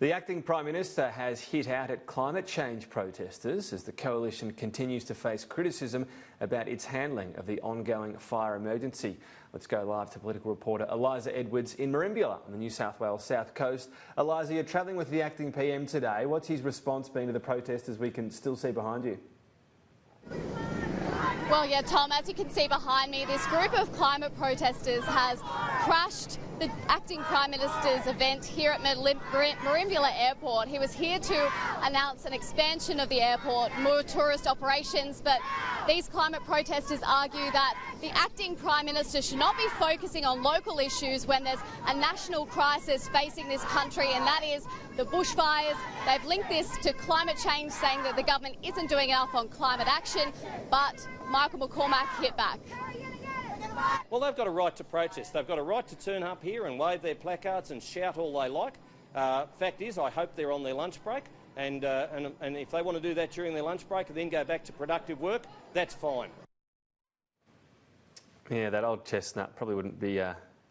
The acting Prime Minister has hit out at climate change protesters as the coalition continues to face criticism about its handling of the ongoing fire emergency. Let's go live to political reporter Eliza Edwards in Merimbula on the New South Wales South Coast. Eliza, you're travelling with the acting PM today. What's his response been to the protesters we can still see behind you? Well, yeah, Tom, as you can see behind me, this group of climate protesters has crashed the acting Prime Minister's event here at Merimbula Airport. He was here to announce an expansion of the airport, more tourist operations, but these climate protesters argue that the acting Prime Minister should not be focusing on local issues when there's a national crisis facing this country, and that is the bushfires. They've linked this to climate change, saying that the government isn't doing enough on climate action, but Michael McCormack hit back. Well, they've got a right to protest. They've got a right to turn up here and wave their placards and shout all they like. Fact is, I hope they're on their lunch break, and if they want to do that during their lunch break and then go back to productive work, that's fine. Yeah, that old chestnut probably wouldn't be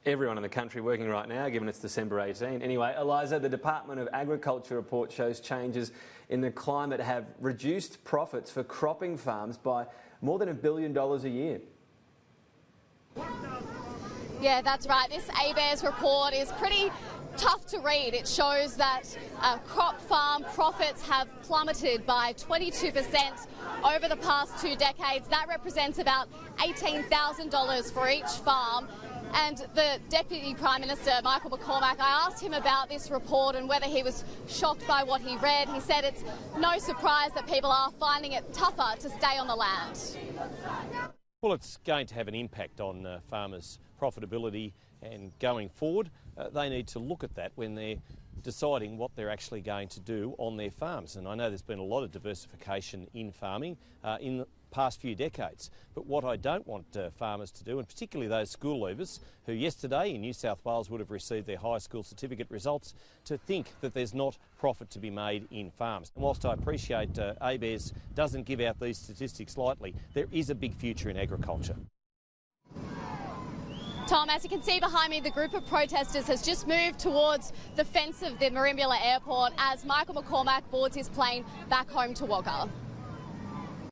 everyone in the country working right now, given it's December 18. Anyway, Eliza, the Department of Agriculture report shows changes in the climate have reduced profits for cropping farms by more than $1 billion a year. Yeah, that's right. This ABARES report is pretty tough to read. It shows that crop farm profits have plummeted by 22% over the past 2 decades. That represents about $18,000 for each farm. And the Deputy Prime Minister, Michael McCormack, I asked him about this report and whether he was shocked by what he read. He said it's no surprise that people are finding it tougher to stay on the land. Well, it's going to have an impact on farmers' profitability, and going forward, they need to look at that when they're deciding what they're actually going to do on their farms. And I know there's been a lot of diversification in farming in the past few decades. But what I don't want farmers to do, and particularly those school leavers who yesterday in New South Wales would have received their high school certificate results, to think that there's not profit to be made in farms. And whilst I appreciate ABARES doesn't give out these statistics lightly, there is a big future in agriculture. Tom, as you can see behind me, the group of protesters has just moved towards the fence of the Merimbula Airport as Michael McCormack boards his plane back home to Wagga.